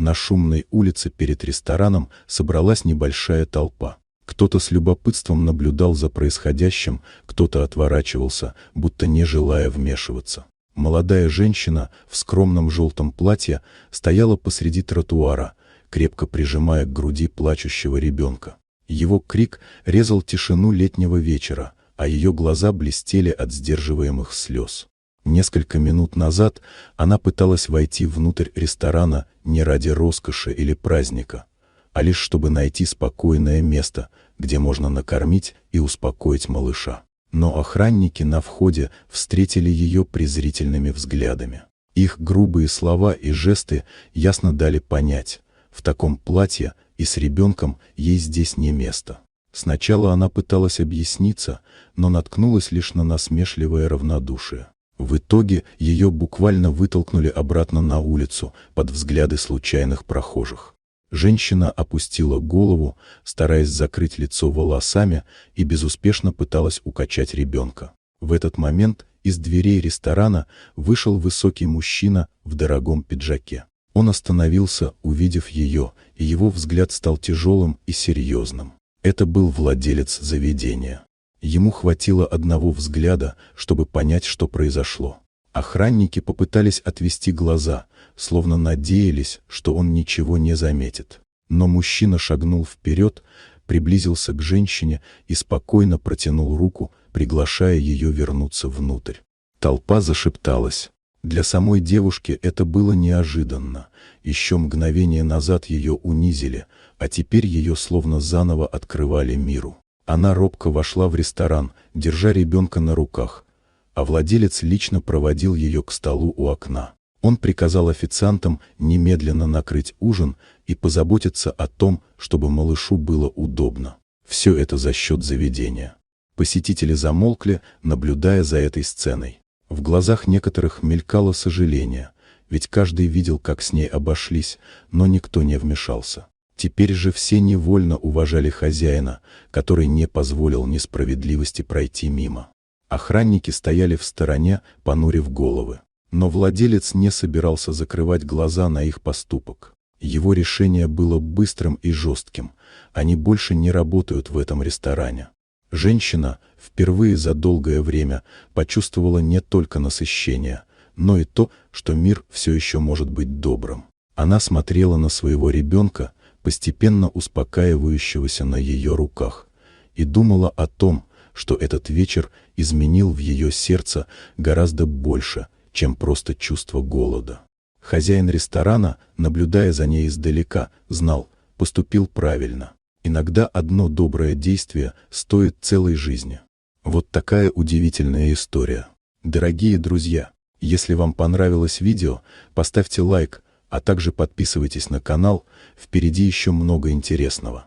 На шумной улице перед рестораном собралась небольшая толпа. Кто-то с любопытством наблюдал за происходящим, кто-то отворачивался, будто не желая вмешиваться. Молодая женщина в скромном желтом платье стояла посреди тротуара, крепко прижимая к груди плачущего ребенка. Его крик резал тишину летнего вечера, а ее глаза блестели от сдерживаемых слез. Несколько минут назад она пыталась войти внутрь ресторана не ради роскоши или праздника, а лишь чтобы найти спокойное место, где можно накормить и успокоить малыша. Но охранники на входе встретили ее презрительными взглядами. Их грубые слова и жесты ясно дали понять, в таком платье и с ребенком ей здесь не место. Сначала она пыталась объясниться, но наткнулась лишь на насмешливое равнодушие. В итоге ее буквально вытолкнули обратно на улицу под взгляды случайных прохожих. Женщина опустила голову, стараясь закрыть лицо волосами, и безуспешно пыталась укачать ребенка. В этот момент из дверей ресторана вышел высокий мужчина в дорогом пиджаке. Он остановился, увидев ее, и его взгляд стал тяжелым и серьезным. Это был владелец заведения. Ему хватило одного взгляда, чтобы понять, что произошло. Охранники попытались отвести глаза, словно надеялись, что он ничего не заметит. Но мужчина шагнул вперед, приблизился к женщине и спокойно протянул руку, приглашая ее вернуться внутрь. Толпа зашепталась. Для самой девушки это было неожиданно. Еще мгновение назад ее унизили, а теперь ее словно заново открывали миру. Она робко вошла в ресторан, держа ребенка на руках, а владелец лично проводил ее к столу у окна. Он приказал официантам немедленно накрыть ужин и позаботиться о том, чтобы малышу было удобно. Все это за счет заведения. Посетители замолкли, наблюдая за этой сценой. В глазах некоторых мелькало сожаление, ведь каждый видел, как с ней обошлись, но никто не вмешался. Теперь же все невольно уважали хозяина, который не позволил несправедливости пройти мимо. Охранники стояли в стороне, понурив головы. Но владелец не собирался закрывать глаза на их поступок. Его решение было быстрым и жестким. Они больше не работают в этом ресторане. Женщина впервые за долгое время почувствовала не только насыщение, но и то, что мир все еще может быть добрым. Она смотрела на своего ребенка, постепенно успокаивающегося на ее руках, и думала о том, что этот вечер изменил в ее сердце гораздо больше, чем просто чувство голода. Хозяин ресторана, наблюдая за ней издалека, знал, поступил правильно. Иногда одно доброе действие стоит целой жизни. Вот такая удивительная история. Дорогие друзья, если вам понравилось видео, поставьте лайк, а также подписывайтесь на канал, впереди еще много интересного.